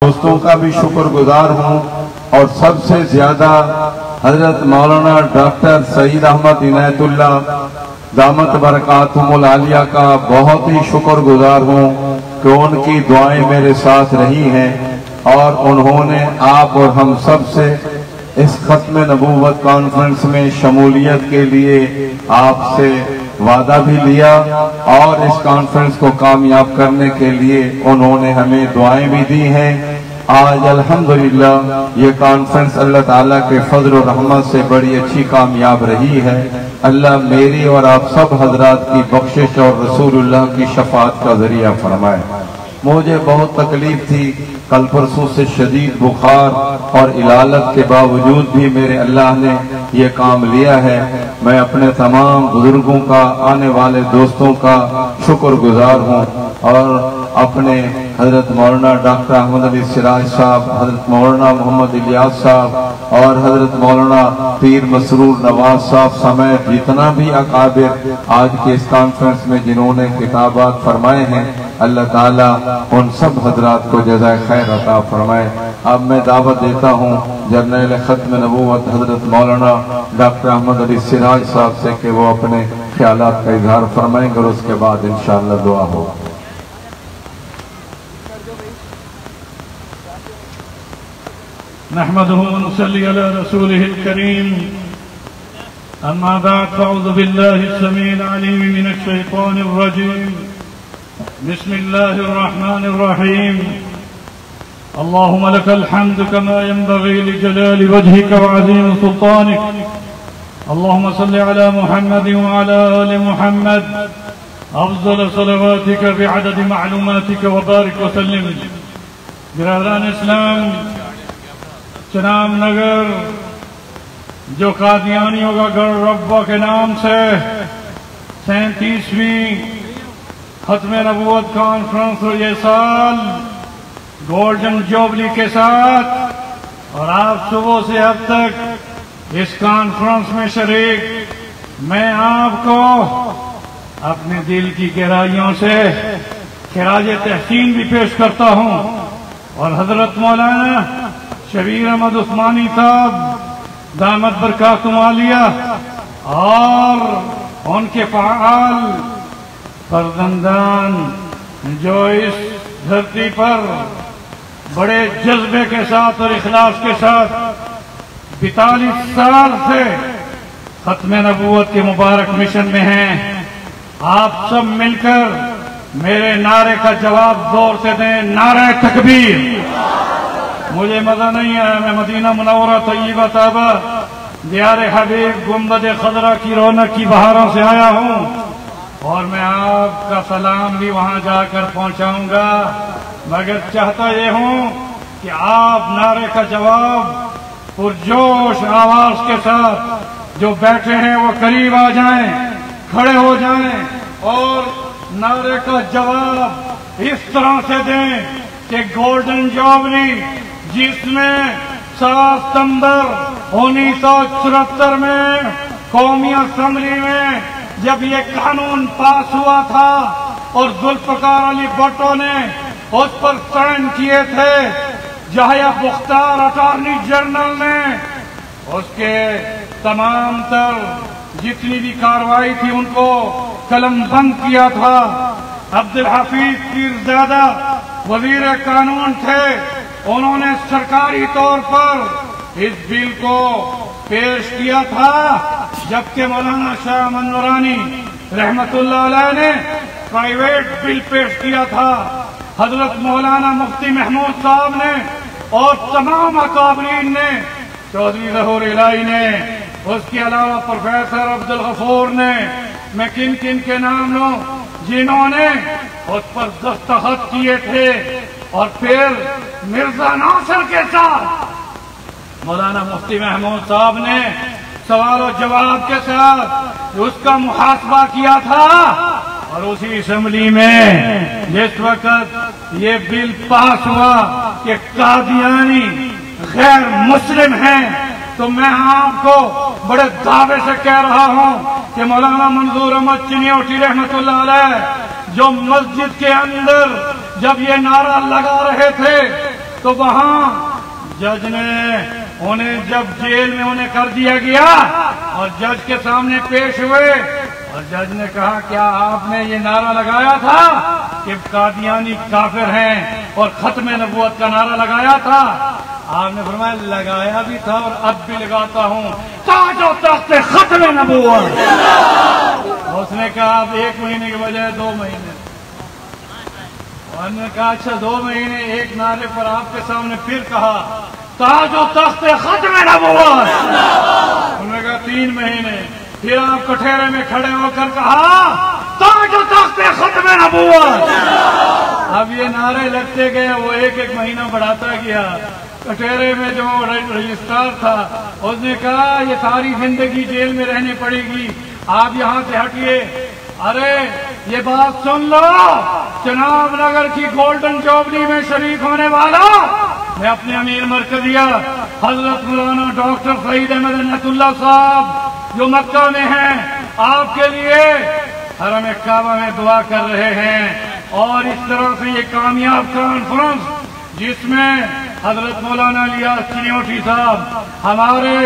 دوستوں کا بھی شکر گزار ہوں اور سب سے زیادہ حضرت مولانا ڈاکٹر سعید احمد عنایت اللہ دامت برکاتہم العالیہ کا بہت ہی شکر گزار ہوں کہ ان کی دعائیں میرے ساتھ رہی ہیں اور انہوں نے آپ اور ہم سب سے اس ختم نبوت کانفرنس میں شمولیت کے لیے آپ سے وعدہ بھی لیا اور اس کانفرنس کو کامیاب کرنے کے لیے انہوں نے ہمیں دعائیں بھی دی ہیں۔ آج الحمدللہ یہ کانفرنس اللہ تعالیٰ کے فضل و رحمت سے بڑی اچھی کامیاب رہی ہے۔ اللہ میری اور آپ سب حضرات کی بخشش اور رسول اللہ کی شفاعت کا ذریعہ فرمائے۔ مجھے بہت تکلیف تھی، کل پرسوں سے شدید بخار اور علالت کے باوجود بھی میرے اللہ نے یہ کام لیا ہے۔ میں اپنے تمام بزرگوں کا، آنے والے دوستوں کا شکر گزار ہوں اور اپنے حضرت مولانا ڈاکٹر احمد علی سراج صاحب، حضرت مولانا محمد الیاس صاحب اور حضرت مولانا پیر مسرور نواز صاحب سمیت جتنا بھی اکابر آج کے اس کانفرنس میں جنہوں نے خطابات فرمائے ہیں، اللہ تعالیٰ ان سب حضرات کو جزائے خیر عطا فرمائے۔ اب میں دعوت دیتا ہوں جرنیل ختم نبوت حضرت مولانا ڈاکٹر احمد علی سراج صاحب سے کہ وہ اپنے خیالات کا اظہار فرمائیں گے اور اس کے بعد انشاءاللہ دعا ہو۔ نحمده ونصلي على رسوله الكريم أما بعد فأعوذ بالله السميع العليم من الشيطان الرجيم بسم الله الرحمن الرحيم اللهم لك الحمد كما ينبغي لجلال وجهك وعظيم سلطانك اللهم صل على محمد وعلى آل محمد أفضل صلواتك بعدد معلوماتك وبارك وسلم۔ برادران اسلام، چنام نگر جو قادیانیوں کا گڑھ ربہ کے نام سے 37ویں ختم نبوت کانفرنس اور یہ سال گولڈن جوبلی کے ساتھ اور آپ صبح سے اب تک اس کانفرنس میں شریک، میں آپ کو اپنے دل کی گہرائیوں سے خراج تحسین بھی پیش کرتا ہوں اور حضرت مولانا شبیر احمد عثمانی صاحب دامت برکاتہم العالیہ اور ان کے فعال فرزندان جو اس دھرتی پر بڑے جذبے کے ساتھ اور اخلاص کے ساتھ 42 سال سے ختم نبوت کے مبارک مشن میں ہیں، آپ سب مل کر میرے نعرے کا جواب زور سے دیں، نعرہ تکبیر۔ مجھے مزہ نہیں آیا، میں مدینہ منورہ طیبہ طیبہ دیار حبیب گنبد خضرا کی رونق کی بہاروں سے آیا ہوں اور میں آپ کا سلام بھی وہاں جا کر پہنچاؤں گا، مگر چاہتا یہ ہوں کہ آپ نعرے کا جواب پرجوش آواز کے ساتھ جو بیٹھے ہیں وہ قریب آ جائیں، کھڑے ہو جائیں اور نعرے کا جواب اس طرح سے دیں کہ گولڈن جوبلی جس میں 7 ستمبر 1974 میں قومی اسمبلی میں جب یہ قانون پاس ہوا تھا اور ذوالفقار علی بھٹو نے اس پر سائن کیے تھے، یحییٰ مختار اٹارنی جنرل نے اس کے تمام تر جتنی بھی کارروائی تھی ان کو قلم بند کیا تھا، عبدالحفیظ پیرزادہ وزیر قانون تھے، انہوں نے سرکاری طور پر اس بل کو پیش کیا تھا، جبکہ مولانا شاہ احمد نورانی رحمت اللہ علیہ نے پرائیویٹ بل پیش کیا تھا، حضرت مولانا مفتی محمود صاحب نے اور تمام اکابرین نے، چودھری ظہور الہی نے، اس کے علاوہ پروفیسر عبدالغفور نے، میں کن کن کے نام لوں جنہوں نے اس پر دستخط کیے تھے، اور پھر مرزا ناصر کے ساتھ مولانا مفتی محمود صاحب نے سوال و جواب کے ساتھ اس کا محاسبہ کیا تھا، اور اسی اسمبلی میں جس وقت یہ بل پاس ہوا کہ قادیانی غیر مسلم ہیں، تو میں آپ کو بڑے دعوے سے کہہ رہا ہوں کہ مولانا منظور احمد چنیوٹی رحمت اللہ علیہ جو مسجد کے اندر جب یہ نعرہ لگا رہے تھے تو وہاں جج نے انہیں جب جیل میں انہیں کر دیا گیا اور جج کے سامنے پیش ہوئے اور جج نے کہا کیا آپ نے یہ نعرہ لگایا تھا کہ قادیانی کافر ہیں اور ختم نبوت کا نعرہ لگایا تھا؟ آپ نے فرمایا لگایا بھی تھا اور اب بھی لگاتا ہوں، تاج و تخت ختم نبوت۔ اس نے کہا اب 1 مہینے کے بجائے 2 مہینے، اور نے کہا اچھا 2 مہینے، ایک نعرے پر آپ کے سامنے پھر کہا تاج و تخت ختم نبوت۔ انہوں نے کہا 3 مہینے، پھر آپ کٹہرے میں کھڑے ہو کر کہا تاج و تخت ختم نبوت۔ اب یہ نعرے لگتے گئے، وہ 1 مہینہ بڑھاتا گیا۔ کٹہرے میں جو رجسٹرار تھا اس نے کہا یہ ساری زندگی جیل میں رہنی پڑے گی، آپ یہاں سے ہٹیے۔ ارے یہ بات سن لو، چناب نگر کی گولڈن جوبلی میں شریک ہونے والا میں اپنے امیر مرکزیہ حضرت مولانا ڈاکٹر سعید احمد عنایت اللہ صاحب جو مکہ میں ہیں، آپ کے لیے حرم کعبہ میں دعا کر رہے ہیں۔ اور اس طرح سے یہ کامیاب کانفرنس جس میں حضرت مولانا الیاس چنیوٹی صاحب ہمارے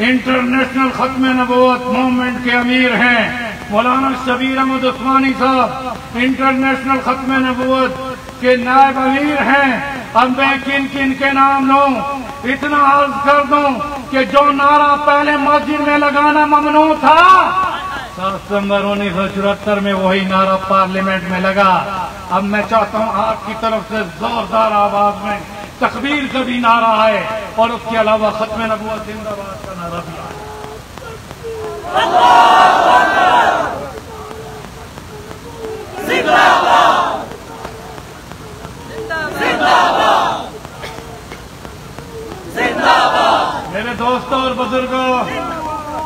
انٹرنیشنل ختم نبوت موومنٹ کے امیر ہیں، مولانا شبیر احمد عثمانی صاحب انٹرنیشنل ختم نبوت کے نائب امیر ہیں۔ اب میں کن کن کے نام لوں؟ اتنا عرض کر دوں کہ جو نعرہ پہلے مسجد میں لگانا ممنوع تھا 7 ستمبر 1974 میں وہی نعرہ پارلیمنٹ میں لگا۔ اب میں چاہتا ہوں آپ کی طرف سے زوردار آواز میں تکبیر کا بھی نعرہ آئے اور اس کے علاوہ ختم نبوت زندہ باد کا نعرہ بھی آئے۔ میرے دوستوں اور بزرگوں،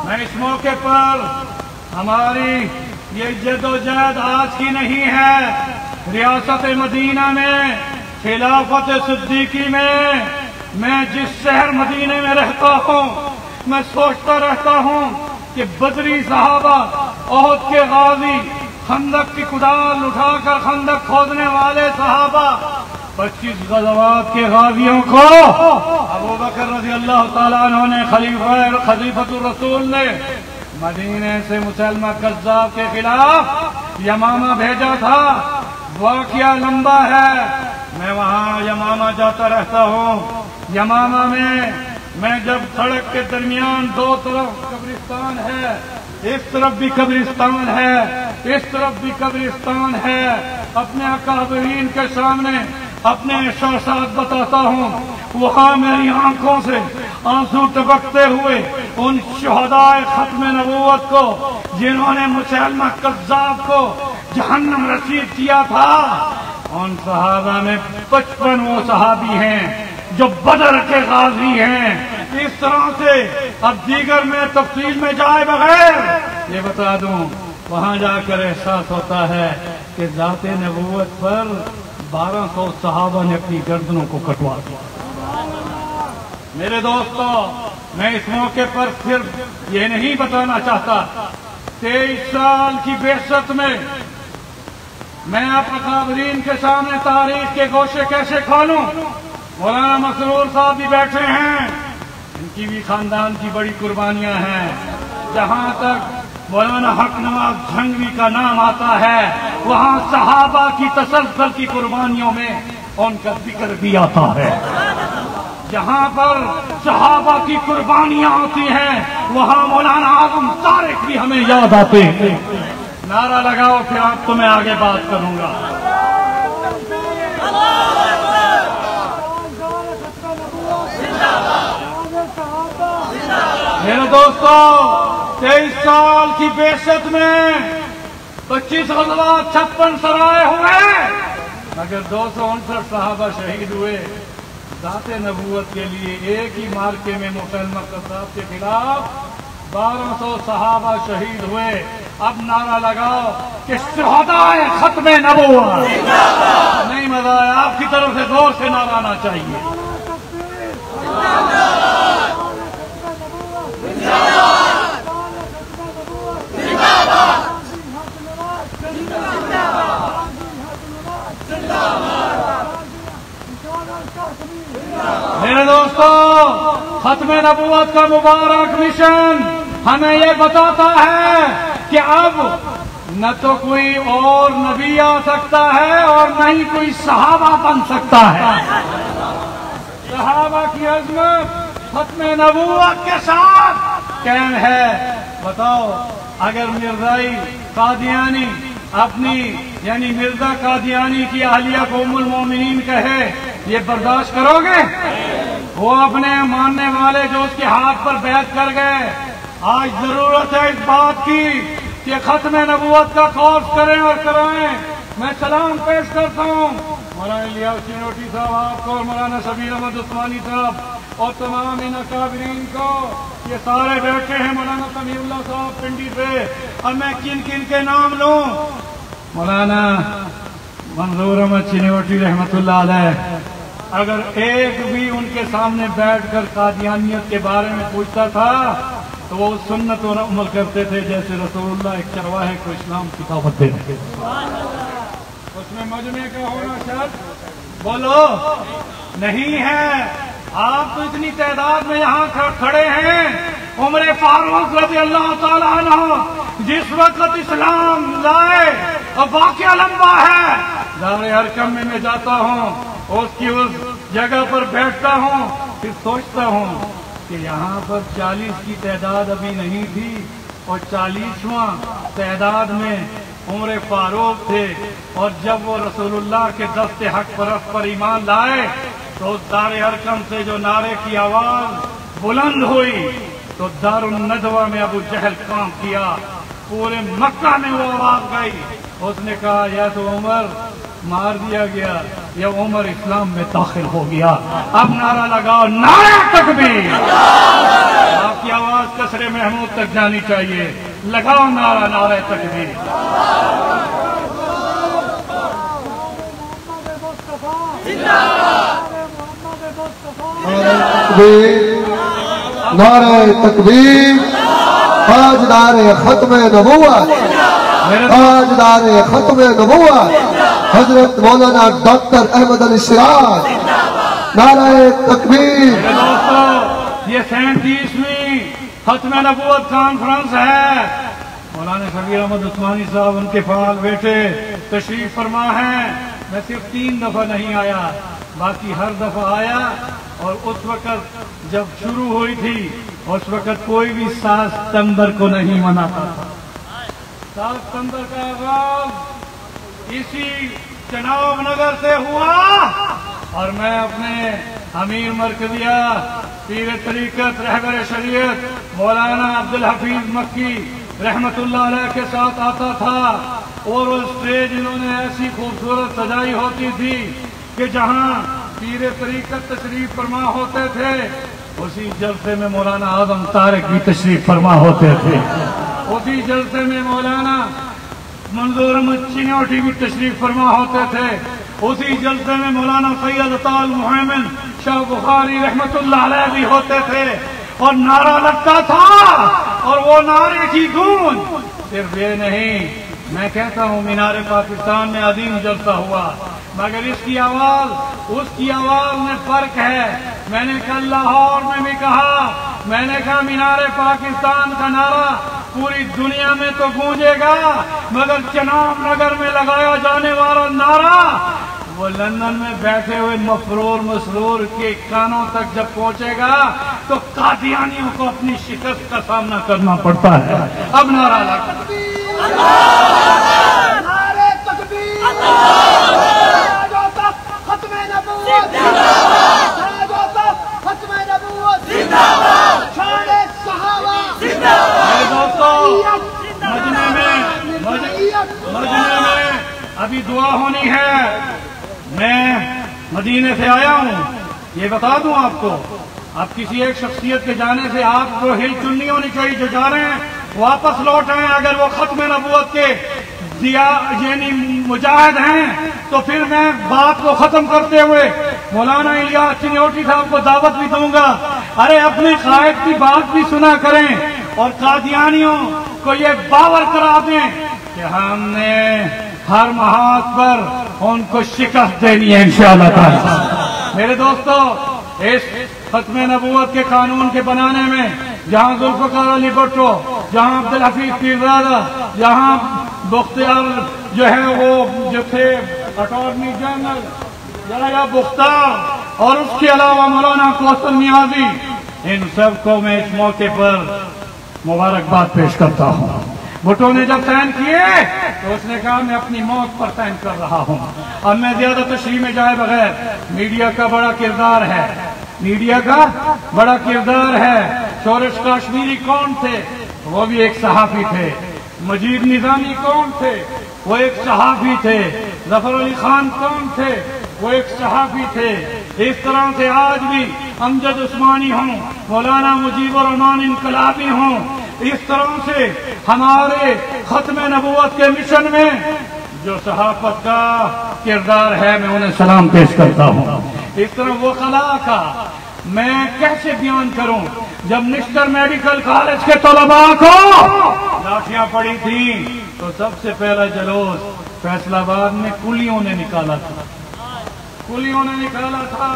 میں اس موقع پر ہماری یہ جد و جہد آج کی نہیں ہے۔ ریاست مدینہ میں خلافت صدیقی میں جس شہر مدینے میں رہتا ہوں، میں سوچتا رہتا ہوں کہ بدری صحابہ، احد کے غازی، خندق کی کدال اٹھا کر خندق کھودنے والے صحابہ، 25 غزوات کے غازیوں کو ابو بکر رضی اللہ تعالیٰ عنہ نے خلیفۃ الرسول نے مدینے سے مسلمہ کذاب کے خلاف یمامہ بھیجا تھا۔ واقعہ لمبا ہے، میں وہاں یمامہ جاتا رہتا ہوں۔ یمامہ میں جب سڑک کے درمیان 2 طرف قبرستان ہے، اس طرف بھی قبرستان ہے، اس طرف بھی قبرستان ہے، اپنے اکابرین کے سامنے اپنے احساسات بتاتا ہوں۔ وہاں میری آنکھوں سے آنسو ٹپکتے ہوئے ان شہداء ختم نبوت کو جنہوں نے مسلمہ کذاب کو جہنم رسید کیا تھا، ان صحابہ میں 55 وہ صحابی ہیں جو بدر کے غازی ہیں۔ اس طرح سے اب دیگر میں تفصیل میں جائے بغیر یہ بتا دوں، وہاں جا کر احساس ہوتا ہے کہ ذات نبوت پر 1200 صحابہ نے اپنی گردنوں کو کٹوا دیا۔ میرے دوستو، میں اس موقع پر صرف یہ نہیں بتانا چاہتا 23 سال کی بعثت میں میں اکابرین کے سامنے تاریخ کے گوشے کیسے کھولوں۔ مولانا مسرور صاحب بھی بیٹھے ہیں، ان کی بھی خاندان کی بڑی قربانیاں ہیں۔ جہاں تک مولانا حق نواز جھنگوی کا نام آتا ہے، وہاں صحابہ کی تسلسل کی قربانیوں میں ان کا ذکر بھی آتا ہے۔ جہاں پر صحابہ کی قربانیاں ہوتی ہیں، وہاں مولانا اعظم طارق بھی ہمیں یاد آتے ہیں۔ نعرہ لگاؤ، پھر آپ تو میں آگے بات کروں گا۔ میرے دوستو، 23 سال کی بعثت میں 25 غزوات، 56 سرائے ہوئے، مگر 259 صحابہ شہید ہوئے۔ ذات نبوت کے لیے ایک ہی مارکے میں مسلمہ کذاب کے خلاف 1200 صحابہ شہید ہوئے۔ اب نعرہ لگاؤ کہ شہداء ختم نبوت۔ نہیں مزہ آیا، آپ کی طرف سے زور سے نعرہ آنا چاہیے۔ میرے دوستو، ختم نبوت کا مبارک مشن ہمیں یہ بتاتا ہے کہ اب نہ تو کوئی اور نبی آ سکتا ہے اور نہ ہی کوئی صحابہ بن سکتا ہے۔ صحابہ کی عظمت ختم نبوت کے ساتھ قائم ہے۔ بتاؤ، اگر مرزائی قادیانی اپنی یعنی مرزا قادیانی کی اہلیہ کو ام المومنین کہے، یہ برداشت کرو گے؟ وہ اپنے ماننے والے جو اس کے ہاتھ پر بیعت کر گئے، آج ضرورت ہے اس بات کی کہ ختم نبوت کا کورس کریں اور کرائیں۔ میں سلام پیش کرتا ہوں مولانا الیاس چنوٹی صاحب آپ کو اور مولانا شبیر احمد عثمانی صاحب اور تمام ان اکابرین کو۔ یہ سارے بیٹھے ہیں، مولانا سمیع اللہ صاحب پنڈی سے۔ اب میں کن کن کے نام لوں؟ مولانا منظور احمد چنوٹی رحمت اللہ علیہ، اگر ایک بھی ان کے سامنے بیٹھ کر قادیانیت کے بارے میں پوچھتا تھا تو وہ سنت اور عمل کرتے تھے جیسے رسول اللہ ایک چرواہے کو اسلام کی دعوت دے رہے تھے۔ اس میں مجمع کا ہونا شرط بولو نہیں ہے۔ آپ تو اتنی تعداد میں یہاں کھڑے ہیں، عمر فاروق رضی اللہ تعالیٰ عنہ جس وقت اسلام لائے اور واقعہ لمبا ہے، دار ارقم میں جاتا ہوں، اس کی اس جگہ پر بیٹھتا ہوں، پھر سوچتا ہوں کہ یہاں پر 40 کی تعداد ابھی نہیں تھی اور 40واں تعداد میں عمر فاروق تھے، اور جب وہ رسول اللہ کے دست حق پرست پر ایمان لائے تو اس دار ارقم سے جو نعرے کی آواز بلند ہوئی تو دار الندوہ میں ابو جہل کام کیا، پورے مکہ میں وہ آواز گئی۔ اس نے کہا یا تو عمر مار دیا گیا یا عمر اسلام میں داخل ہو گیا، اب نعرہ لگاؤ نعرہ تکبیر۔ آپ کی آواز قصر محمود تک جانی چاہیے، لگاؤ نعرہ نعرہ تکبیر۔ نعرہ تکبیر، تاجدار ختم نبوت، تاجدار ختم نبوت حضرت مولانا ڈاکٹر احمد علی سراج، نعرہ تکبیر۔ میرے دوستو، یہ 37ویں ختم نبوت کانفرنس ہے۔ مولانا شبیر احمد عثمانی صاحب ان کے فعال بیٹے تشریف فرما ہیں۔ میں صرف 3 دفعہ نہیں آیا، باقی ہر دفعہ آیا، اور اس وقت جب شروع ہوئی تھی اس وقت کوئی بھی 7 ستمبر کو نہیں مناتا تھا۔ 7 ستمبر کا آغاز اسی چناب نگر سے ہوا، اور میں اپنے امیر مرکزیہ پیر طریقت رہبر شریعت مولانا عبدالحفیظ مکی رحمت اللہ علیہ کے ساتھ آتا تھا، اور وہ اسٹیج انہوں نے ایسی خوبصورت سجائی ہوتی تھی کہ جہاں پیر طریقت تشریف فرما ہوتے تھے اسی جلسے میں مولانا اعظم طارق بھی تشریف فرما ہوتے تھے، اسی جلسے میں مولانا منظور احمد چنوٹی بھی تشریف فرما ہوتے تھے، اسی جلسے میں مولانا سید عطا المحمد شاہ بخاری رحمت اللہ علیہ بھی ہوتے تھے، اور نعرہ لگتا تھا، اور وہ نعرے کی گونج صرف یہ نہیں، میں کہتا ہوں مینار پاکستان میں عظیم جلسہ ہوا، مگر اس کی آواز میں فرق ہے۔ میں نے کل لاہور میں بھی کہا، میں نے کہا مینار پاکستان کا نعرہ پوری دنیا میں تو گونجے گا، مگر چناب نگر میں لگایا جانے والا نعرہ وہ لندن میں بیٹھے ہوئے مفرور مسرور کے کانوں تک جب پہنچے گا تو قادیانیوں کو اپنی شکست کا سامنا کرنا پڑتا ہے۔ اب نعرہ لگا مجمع میں ابھی دعا ہونی ہے۔ میں مدینے سے آیا ہوں، یہ بتا دوں آپ کو، اب کسی ایک شخصیت کے جانے سے آپ کو ہل چل نہیں ہونی چاہیے، جو جا رہے ہیں واپس لوٹ آئیں۔ اگر وہ ختم نبوت کے یعنی مجاہد ہیں تو پھر میں بات کو ختم کرتے ہوئے مولانا الیاس چنوٹی صاحب کو دعوت بھی دوں گا، ارے اپنے قائد کی بات بھی سنا کریں اور قادیانیوں کو یہ باور کرا دیں کہ ہم نے ہر محاذ پر ان کو شکست دینی ہے انشاءاللہ تعالی۔ میرے دوستو، اس ختم نبوت کے قانون کے بنانے میں جہاں ذوالفقار علی بھٹو، جہاں عبدالحفیظ پیرزادہ، جہاں بختیار جو ہے وہ جو تھے اٹارنی جنرل یحییٰ بختار، اور اس کے علاوہ مولانا کوثر نیازی، ان سب کو میں اس موقع پر مبارکباد پیش کرتا ہوں۔ بھٹو نے جب سائن کیے تو اس نے کہا میں اپنی موت پر سائن کر رہا ہوں۔ اب میں زیادہ تشریح میں جائے بغیر، میڈیا کا بڑا کردار ہے، میڈیا کا بڑا کردار ہے۔ شورش کاشمیری کون تھے؟ وہ بھی ایک صحافی تھے۔ مجید نظامی کون تھے؟ وہ ایک صحافی تھے۔ ظفر علی خان کون تھے؟ وہ ایک صحافی تھے۔ اس طرح سے آج بھی امجد عثمانی ہوں، مولانا مجیب الرحمان انقلابی ہوں، اس طرح سے ہمارے ختم نبوت کے مشن میں جو صحافت کا کردار ہے میں انہیں سلام پیش کرتا ہوں۔ اس طرح وہ خلا کا میں کیسے بیان کروں؟ جب نشتر میڈیکل کالج کے طلباء کو لاٹھیاں پڑی تھیں تو سب سے پہلا جلوس فیصل آباد میں کولیوں نے نکالا تھا، کولیوں نے نکالا تھا۔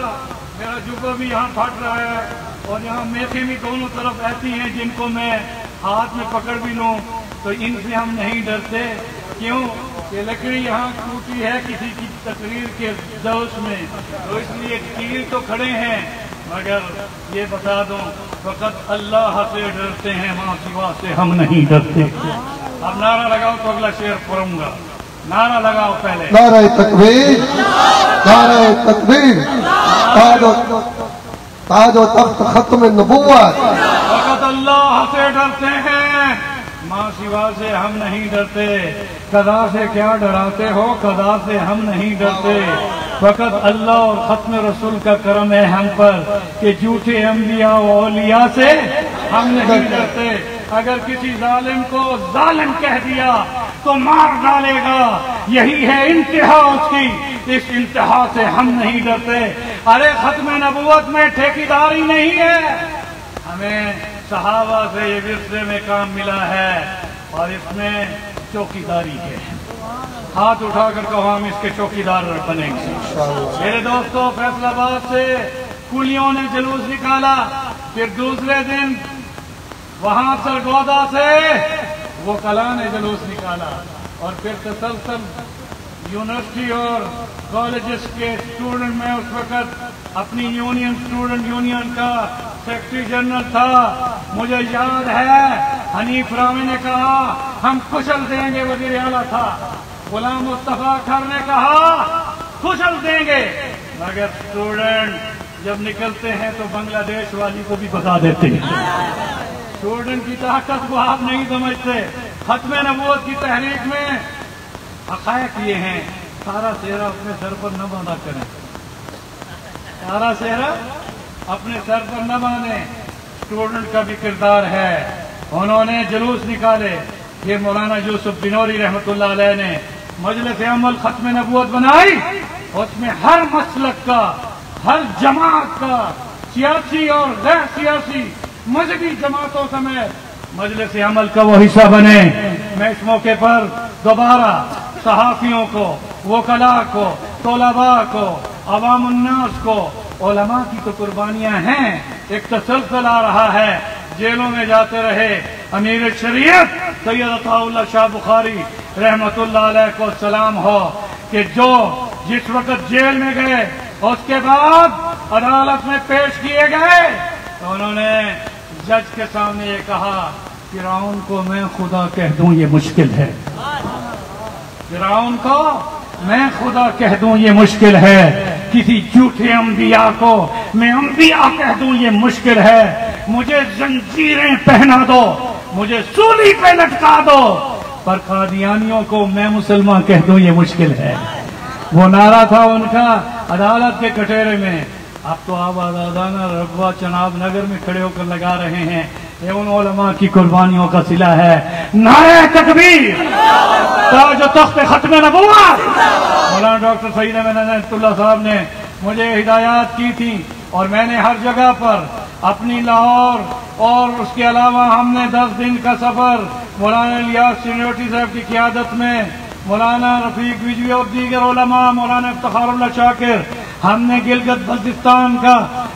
میرا جبہ بھی یہاں پھٹ رہا ہے اور یہاں میخیں بھی دونوں طرف ایسی ہیں جن کو میں ہاتھ میں پکڑ بھی لوں تو ان سے ہم نہیں ڈرتے۔ کیوں کہ لکڑی یہاں ٹوٹی ہے کسی کی تقریر کے جوش میں، تو اس لیے تیر تو کھڑے ہیں، مگر یہ بتا دوں فقط اللہ سے ڈرتے ہیں، ماں سوا سے ہم نہیں ڈرتے۔ اب نعرہ لگاؤ تو اگلا شعر پڑھوں گا، نعرہ لگاؤ پہلے۔ نعرہ تکبیر، نعرہ تکبیر، تاج و تخت ختم نبوت۔ فقط اللہ سے ڈرتے ہیں، ماں سوا سے ہم نہیں ڈرتے۔ قضا سے کیا ڈراتے ہو، قضا سے ہم نہیں ڈرتے۔ فقط اللہ اور ختم رسول کا کرم ہے ہم پر کہ جھوٹے انبیاء و اولیاء سے ہم نہیں ڈرتے۔ اگر کسی ظالم کو ظالم کہہ دیا تو مار ڈالے گا، یہی ہے انتہا اس کی، اس انتہا سے ہم نہیں ڈرتے۔ ارے ختم نبوت میں ٹھیکیداری نہیں ہے، ہمیں صحابہ سے یہ ورثے میں کام ملا ہے اور اس میں چوکیداری ہے۔ ہاتھ اٹھا کر کہو ہم اس کے چوکیدار بنیں گے۔ میرے دوستو، فیصل آباد سے کولیوں نے جلوس نکالا، پھر دوسرے دن وہاں سرگودا سے وہ کلا نے جلوس نکالا، اور پھر تسلسل یونیورسٹی اور کالجز کے اسٹوڈنٹ میں اس وقت اپنی یونین اسٹوڈنٹ یونین کا سیکرٹری جنرل تھا، مجھے یاد ہے حنیف رامی نے کہا ہم کچل دیں گے، وزیر اعلیٰ تھا، غلام مصطفیٰ کھر نے کہا کچل دیں گے، مگر اسٹوڈنٹ جب نکلتے ہیں تو بنگلہ دیش والی کو بھی بتا دیتے ہیں۔ اسٹوڈنٹ کی طاقت کو آپ نہیں سمجھتے۔ ختم نبوت کی تحریک میں حقائق یہ ہیں، سارا سہرا اپنے سر پر نہ باندھا کریں، سارا سہرا اپنے سر پر نہ باندھیں۔ اسٹوڈنٹ کا بھی کردار ہے، انہوں نے جلوس نکالے۔ یہ مولانا یوسف بنوری رحمۃ اللہ علیہ نے مجلس عمل ختم نبوت بنائی، اس میں ہر مسلک کا، ہر جماعت کا، سیاسی اور غیر سیاسی مذہبی جماعتوں سمیت مجلس عمل کا وہ حصہ بنے۔ میں اس موقع پر دوبارہ صحافیوں کو، وکلاء کو، طلباء کو، عوام الناس کو، علماء کی تو قربانیاں ہیں، ایک تسلسل آ رہا ہے، جیلوں میں جاتے رہے امیر شریعت سید عطا اللہ شاہ بخاری رحمت اللہ علیہ کو سلام ہو، کہ جو جس وقت جیل میں گئے اس کے بعد عدالت میں پیش کیے گئے تو انہوں نے جج کے سامنے یہ کہا فرعون کو میں خدا کہہ دوں یہ مشکل ہے، فرعون کو میں خدا کہہ دوں یہ مشکل ہے، کسی جھوٹے انبیاء کو میں انبیاء کہہ دوں یہ مشکل ہے، مجھے زنجیریں پہنا دو، مجھے سولی پہ لٹکا دو، پر قادیانیوں کو میں مسلمان کہہ دوں یہ مشکل ہے۔ وہ نعرہ تھا ان کا عدالت کے کٹہرے میں۔ اب تو آپ آزادانہ رقبہ چناب نگر میں کھڑے ہو کر لگا رہے ہیں، یہ ان علماء کی قربانیوں کا صلہ ہے۔ نعرہ تکبیر، تاج و تخت ختم نبوت۔ مولانا ڈاکٹر سعید احمد عنایت اللہ صاحب نے مجھے ہدایات کی تھی اور میں نے ہر جگہ پر اپنی لاہور اور اس کے علاوہ ہم نے 10 دن کا سفر مولانا الیاس سینیورٹی صاحب کی قیادت میں، مولانا رفیق وجوی اور دیگر علماء، مولانا افتخار اللہ شاکر، ہم نے گلگت بلتستان کا